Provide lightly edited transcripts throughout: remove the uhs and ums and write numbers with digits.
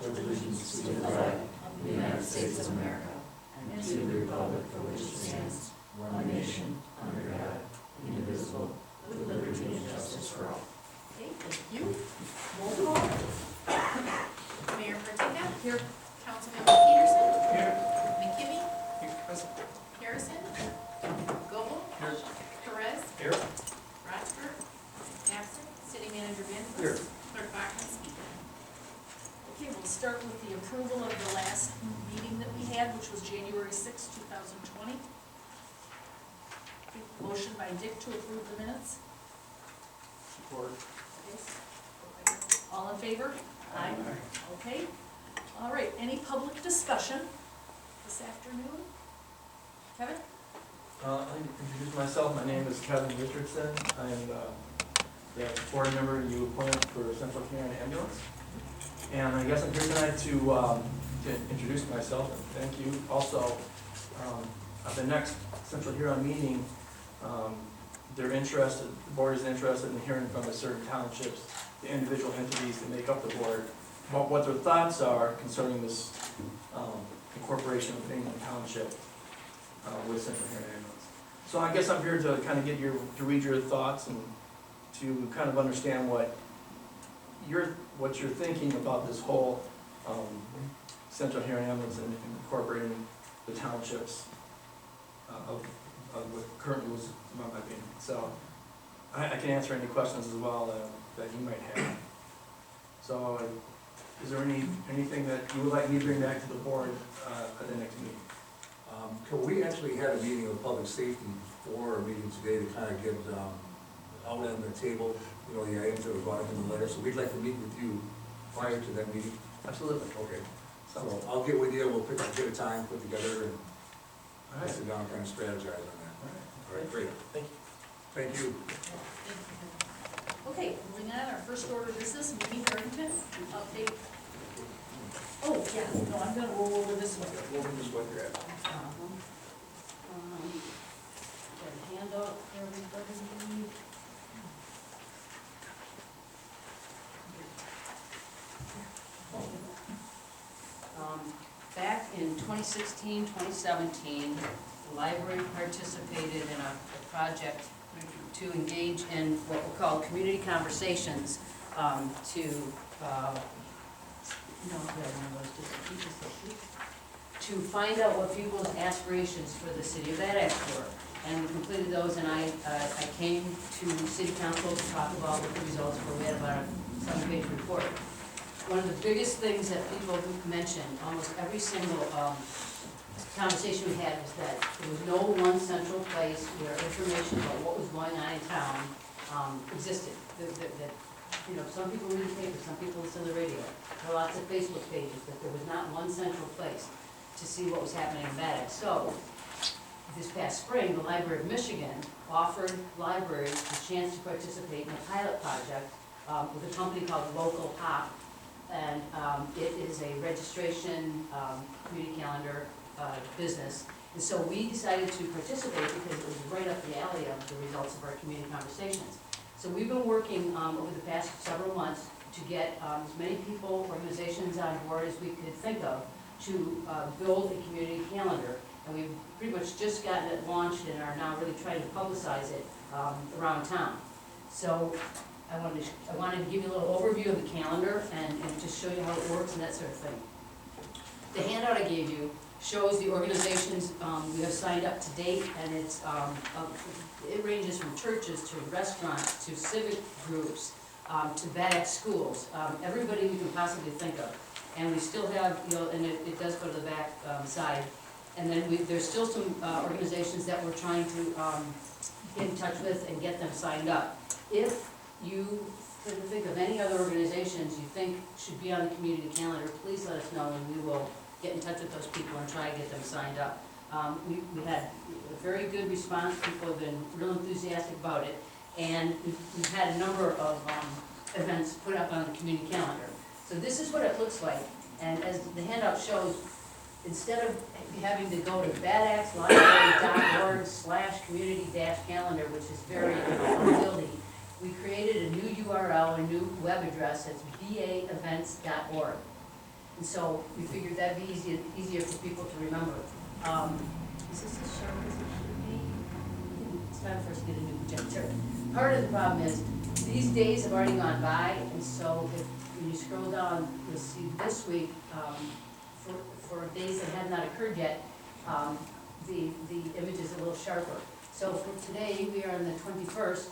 pledge allegiance to the flag of the United States of America and to the republic for which it stands, one nation, under God, indivisible, with liberty and justice for all. Okay, thank you. Roll call. Mayor Partika? Here. Councilmember Peterson? Here. McKibby? Here. Present. Harrison? Goble? Here. Perez? Here. Rochford? Absent. City Manager Van Here. Clerk Bachman speaking. Okay, we'll start with the approval of the last meeting that we had, which was January 6, 2020. Motion by Dick to approve the minutes. Support. All in favor? Aye. Okay. All right, any public discussion this afternoon? Kevin? I'll introduce myself. My name is Kevin Richardson. I'm the board member you appointed for Central Huron Ambulance. And I guess I'm here tonight to introduce myself and thank you. Also, at the next Central Huron meeting, they're interested, the board is interested in hearing from the certain townships, the individual entities that make up the board, about what their thoughts are concerning this incorporation of England Township with Central Huron Ambulance. So I guess I'm here to kind of to read your thoughts and to kind of understand what you're thinking about this whole Central Huron Ambulance and incorporating the townships of what currently was my opinion. So I can answer any questions as well that you might have. So is there anything that you would like me to bring back to the board at the next meeting? We actually had a meeting with public safety before our meeting today to kind of get out on the table, you know, the items that were brought up in the letter. So we'd like to meet with you prior to that meeting. Absolutely. Okay. So Sounds- I'll get with you, we'll get a time put together and All right. sit down and kind of strategize on that. All right, great. Thank you. Thank you. Okay, moving on, our first order of business, meeting arrangement, update. Oh, yeah, no, I'm gonna roll over this one. We'll just what you're at. Got a handout for everybody. Back in 2016, 2017, the library participated in a project to engage in what we call community conversations to find out what people's aspirations for the city of Bad Axe were. And we completed those, and I came to city council to talk about what the results were. We had about a 7-page report. One of the biggest things that people mentioned, almost every single conversation we had, was that there was no one central place where information about what was going on in town existed. That, you know, some people read the paper, some people listen to the radio. There are lots of Facebook pages, but there was not one central place to see what was happening in Bad Axe. So, this past spring, the Library of Michigan offered libraries the chance to participate in a pilot project with a company called Local Hop. And it is a registration community calendar business. And so we decided to participate because it was right up the alley of the results of our community conversations. So we've been working over the past several months to get as many people, organizations on board as we could think of to build a community calendar. And we've pretty much just gotten it launched and are now really trying to publicize it around town. So I wanted to give you a little overview of the calendar and just show you how it works and that sort of thing. The handout I gave you shows the organizations we have signed up to date, and it ranges from churches to restaurants to civic groups to Bad Axe schools, everybody we can possibly think of. And we still have, you know, and it does go to the back side. And then there's still some organizations that we're trying to get in touch with and get them signed up. If you think of any other organizations you think should be on the community calendar, please let us know and we will get in touch with those people and try to get them signed up. We had a very good response. People have been real enthusiastic about it, and we've had a number of events put up on the community calendar. So this is what it looks like, and as the handout shows, instead of having to go to badaxelibrary.org/community-calendar, which is very unwieldy, we created a new URL, a new web address. It's baevents.org. And so we figured that'd be easier for people to remember. Is this as sharp as it should be? It's time for us to get a new projector. Part of the problem is, these days have already gone by, and so when you scroll down, you'll see this week, for days that had not occurred yet, the image is a little sharper. So for today, we are on the 21st,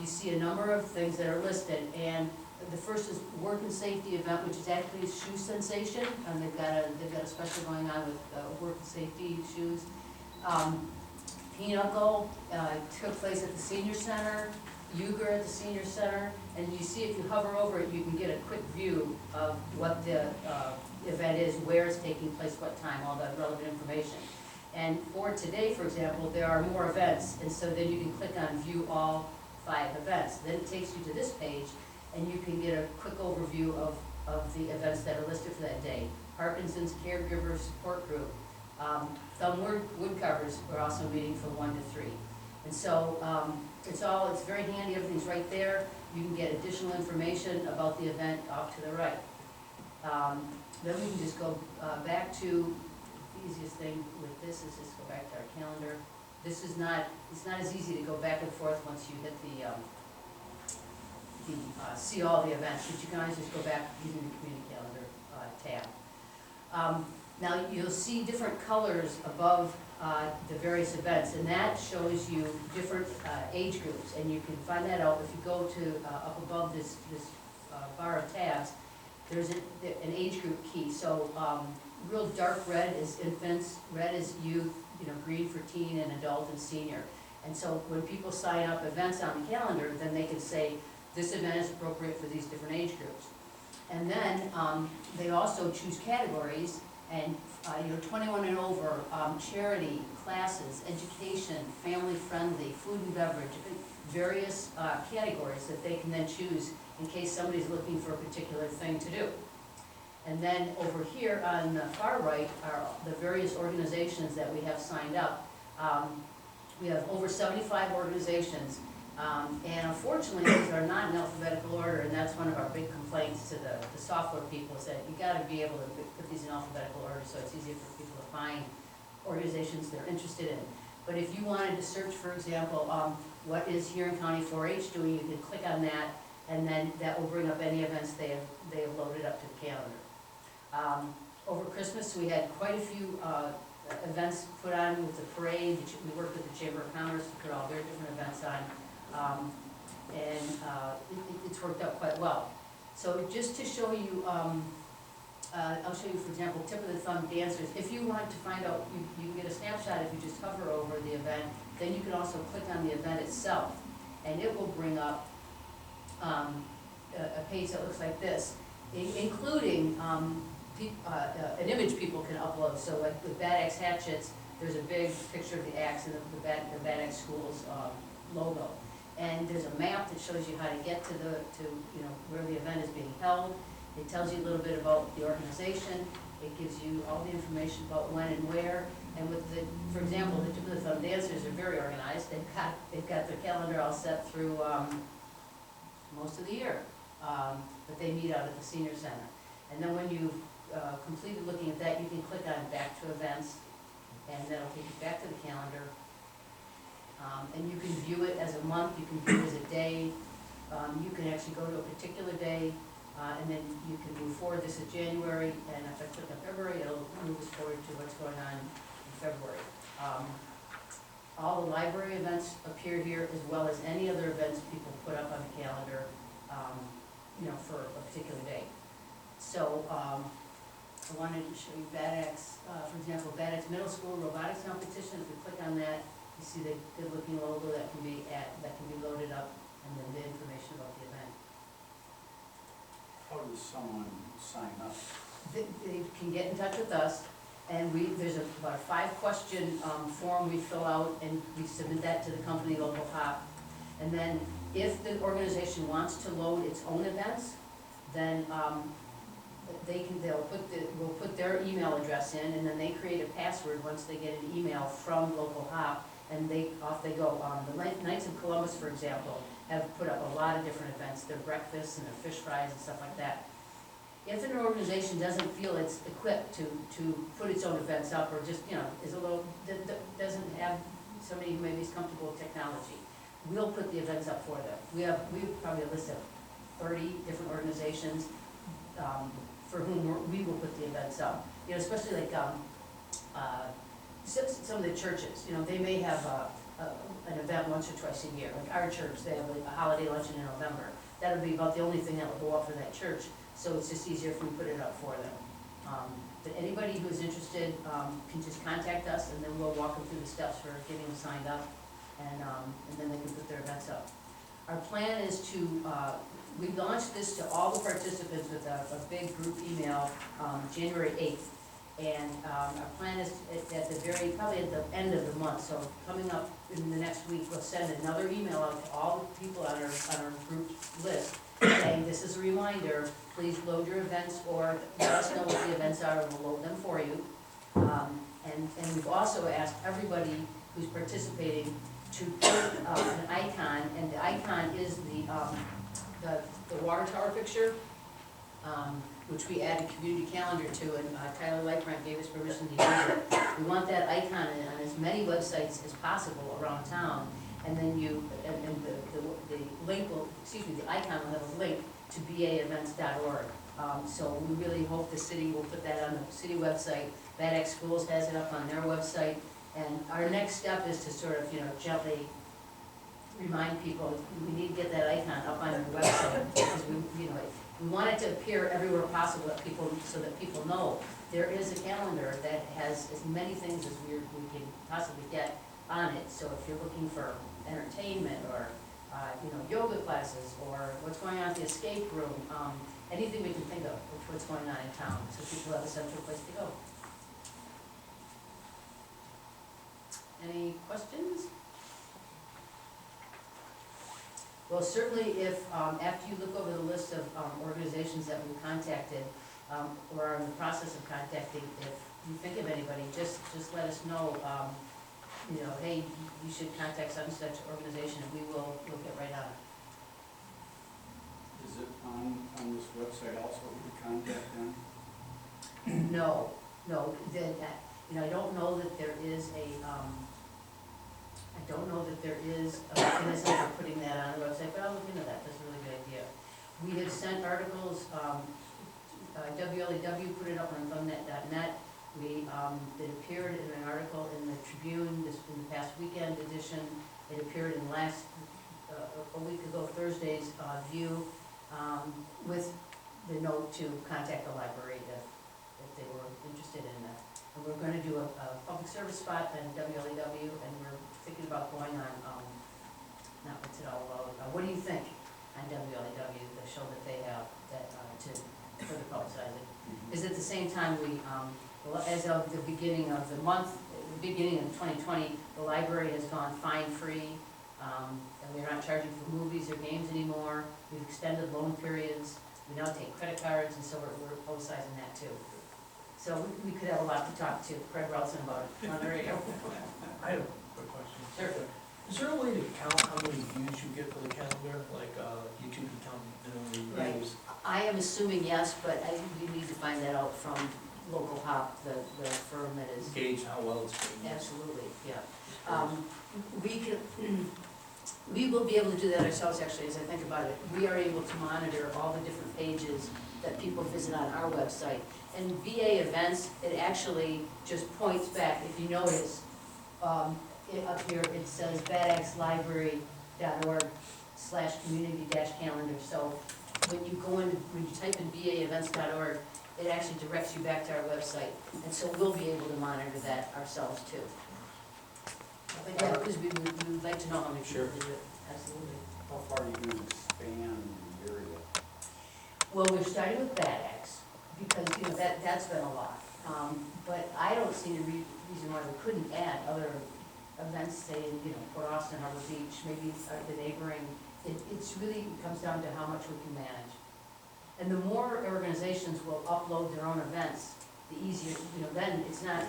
you see a number of things that are listed, and the first is work and safety event, which is actually Shoe Sensation, and they've got a special going on with work and safety shoes. Pinochle took place at the senior center, Uger at the senior center, and you see if you hover over it, you can get a quick view of what the event is, where it's taking place, what time, all the relevant information. And for today, for example, there are more events, and so then you can click on view all 5 events. Then it takes you to this page, and you can get a quick overview of the events that are listed for that day. Parkinson's Caregiver Support Group, Thumb Woodcovers are also meeting from 1 to 3. And so it's very handy, everything's right there. You can get additional information about the event off to the right. Then we can just go back to, the easiest thing with this is just go back to our calendar. This is not, it's not as easy to go back and forth once you hit the see all the events, but you can always just go back using the community calendar tab. Now you'll see different colors above the various events, and that shows you different age groups, and you can find that out if you go to up above this bar of tabs. There's an age group key. So real dark red is infants, red is youth, green for teen and adult and senior. And so when people sign up events on the calendar, then they can say this event is appropriate for these different age groups. And then they also choose categories, and 21 and over, charity, classes, education, family friendly, food and beverage, various categories that they can then choose in case somebody's looking for a particular thing to do. And then over here on the far right are the various organizations that we have signed up. We have over 75 organizations, and unfortunately these are not in alphabetical order, and that's one of our big complaints to the software people, is that you gotta be able to put these in alphabetical order so it's easier for people to find organizations they're interested in. But if you wanted to search, for example, what is Huron County 4-H doing, you can click on that, and then that will bring up any events they have loaded up to the calendar. Over Christmas, we had quite a few events put on with the parade. We worked with the Chamber of Commerce to put all their different events on, it's worked out quite well. So just to show you, I'll show you, for example, tip of the thumb dancers. If you want to find out, you can get a snapshot if you just hover over the event. Then you can also click on the event itself, and it will bring up a page that looks like this, including an image people can upload. So like with Bad Axe Hatchets, there's a big picture of the axe and the Bad Axe School's logo. And there's a map that shows you how to get to where the event is being held. It tells you a little bit about the organization. It gives you all the information about when and where. And with for example, the Tip of the Thumb dancers are very organized. They've got their calendar all set through most of the year, but they meet out at the senior center. And then when you've completed looking at that, you can click on Back to Events, and that'll take you back to the calendar. And you can view it as a month, you can view it as a day, you can actually go to a particular day, and then you can move forward. This is January, and if I click on February, it'll move us forward to what's going on in February. All the library events appear here, as well as any other events people put up on the calendar, for a particular day. So I wanted to show you Bad Axe, for example, Bad Axe Middle School Robotics Competition. If we click on that, you see the good-looking logo that can be loaded up, and then the information about the event. How does someone sign up? They can get in touch with us, and there's about a 5-question form we fill out, and we submit that to the company, Local Hop. And then if the organization wants to load its own events, then we'll put their email address in, and then they create a password once they get an email from Local Hop, and off they go. The Knights of Columbus, for example, have put up a lot of different events, their breakfasts and their fish fries and stuff like that. if an organization doesn't feel it's equipped to put its own events up, or just, is a little, doesn't have somebody who maybe is comfortable with technology, we'll put the events up for them. We have probably a list of 30 different organizations, for whom we will put the events up. Especially like, some of the churches, they may have an event once or twice a year. Like our church, they have like a holiday luncheon in November. That would be about the only thing that would go up for that church, so it's just easier if we put it up for them. But anybody who is interested can just contact us, and then we'll walk them through the steps for getting them signed up, and then they can put their events up. Our plan is to, we launched this to all the participants with a big group email, January 8th. And our plan is at the probably at the end of the month, so coming up in the next week, we'll send another email out to all the people on our group list, saying, this is a reminder, please load your events, or let us know what the events are, and we'll load them for you. And we've also asked everybody who's participating to put an icon, and the icon is the water tower picture, which we added community calendar to, and Tyler Lightgrant gave us permission to use it. We want that icon on as many websites as possible around town, and then the link will, the icon will have a link to baevents.org. So we really hope the city will put that on the city website. Bad Axe Schools has it up on their website, and our next step is to sort of, gently remind people, we need to get that icon up on your website, because we want it to appear everywhere possible so that people know there is a calendar that has as many things as we can possibly get on it. So if you're looking for entertainment, or yoga classes, or what's going on at the escape room, anything we can think of what's going on in town, so people have a central place to go. Any questions? Well, certainly if, after you look over the list of organizations that we contacted, or are in the process of contacting, if you think of anybody, just let us know, hey, you should contact such and such organization, and we'll get right on it. Is it on this website also, we could contact them? No, I don't know that there is a mechanism for putting that on the website, but I'll look into that. That's a really good idea. We have sent articles, WLEW put it up on thumbnet.net. It appeared in an article in the Tribune in the past weekend edition. It appeared in a week ago, Thursday's View, with the note to contact the library if they were interested in that. And we're going to do a public service spot on WLEW, and we're thinking about going on, what's it all about? What do you think on WLEW, the show that they have to further publicize it? Because at the same time, we, as of the beginning of the month, the beginning of 2020, the library has gone fine-free, and we're not charging for movies or games anymore. We've extended loan periods. We now take credit cards, and so we're publicizing that too. So we could have a lot to talk to Craig Relson about it on the radio. I have a quick question. Sure. Is there a way to count how many views you get for the calendar, like YouTube can count the number of Right. views? I am assuming yes, but we need to find that out from Local Hop, the firm that is. Gauge how well it's being used. Absolutely, yeah. We will be able to do that ourselves, actually, as I think about it. We are able to monitor all the different pages that people visit on our website. And VA events, it actually just points back, if you notice, up here, it says badaxlibrary.org/community-calendar. So when you type in vaevents.org, it actually directs you back to our website. And so we'll be able to monitor that ourselves too. Yeah, because we would like to know how many people do it, absolutely. How far are you going to expand the area? Well, we're starting with Bad Axe, because, that's been a lot. But I don't see any reason why we couldn't add other events, say, in, Port Austin, Harbor Beach, maybe the neighboring. It's really comes down to how much we can manage. And the more organizations will upload their own events, the easier, then it's not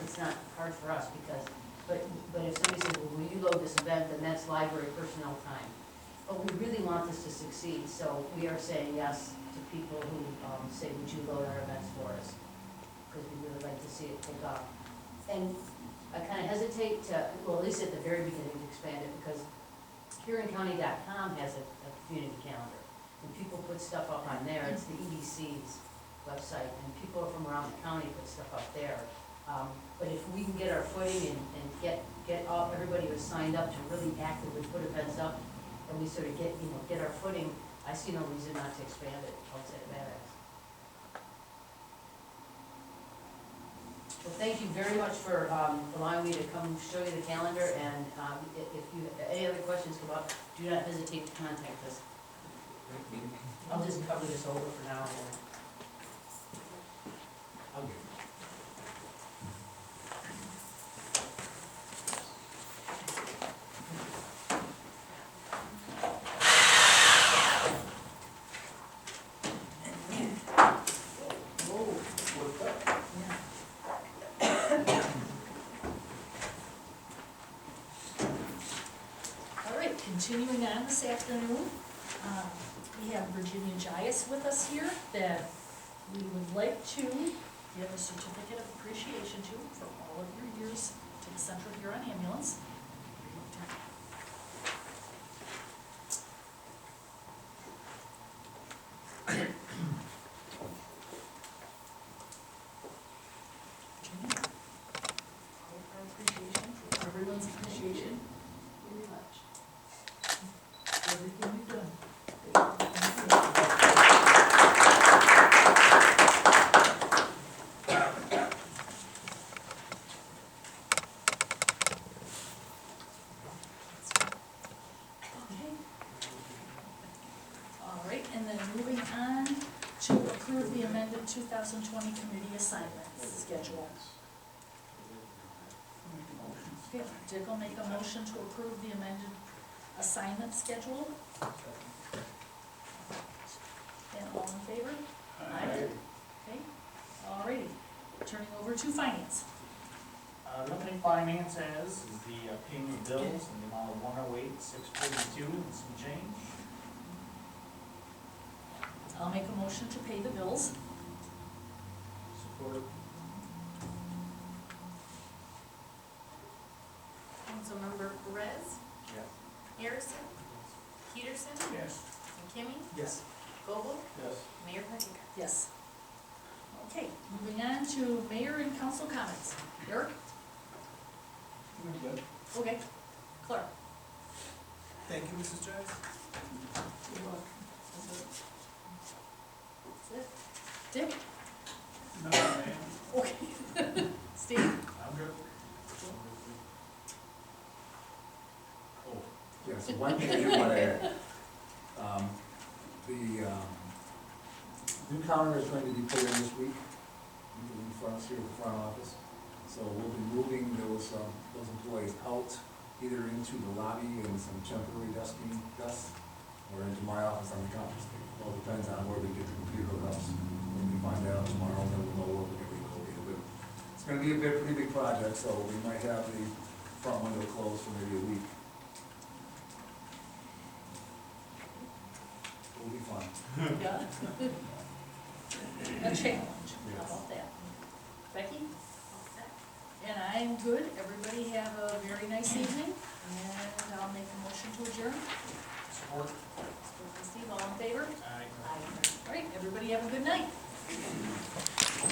hard for us, because, but if somebody says, well, will you load this event, then that's library personnel time. But we really want this to succeed, so we are saying yes to people who say, would you load our events for us? Because we really like to see it take off. And I kind of hesitate to, well, at least at the very beginning, to expand it, because HuronCounty.com has a community calendar. When people put stuff up on there, it's the EDC's website, and people from around the county put stuff up there. But if we can get our footing and get all, everybody who's signed up to really actively put events up, and we sort of get our footing, I see no reason not to expand it outside of Bad Axe. Well, thank you very much for allowing me to come show you the calendar, and if you, any other questions come up, do not hesitate to contact us. I'll just cover this over for now. Okay. All right, continuing on this afternoon, we have Virginia Gias with us here that we would like to give a certificate of appreciation to for all of your years to the Central Huron Ambulance. Virginia, our appreciation, for everyone's appreciation, very much. Everything you've done. Okay. All right, and then moving on to approve the amended 2020 committee assignments schedule. Okay, Dick will make a motion to approve the amended assignment schedule. And all in favor? Aye. Okay, all righty. Turning over to finance. Limited finance is the payment of bills in the amount of 108,642 and some change. I'll make a motion to pay the bills. Support. Councilmember Perez, Yes. Harrison, Peterson, Yes. and Kimmy, Yes. Vogel, Yes. Mayor Patika. Yes. Okay, moving on to mayor and council comments. Eric? Okay. Clark? Thank you, Mrs. Giles. You're welcome. That's it. Dick? No, ma'am. Okay. Steve? I'm good. Yeah, so one thing I do want to add, the new calendar is going to be put in this week, in front, here at the front office. So we'll be moving those employees out, either into the lobby and some temporary dusting, or into my office on the conference table. It all depends on where we get the computer hookups. When we find out tomorrow, then we'll know where we're gonna be located. But it's gonna be a pretty big project, so we might have the front window closed for maybe a week. It'll be fun. Yeah. A challenge. How about that? Becky? And I'm good. Everybody have a very nice evening, and I'll make a motion to adjourn. Support. Steve, all in favor? Aye. All right, everybody have a good night.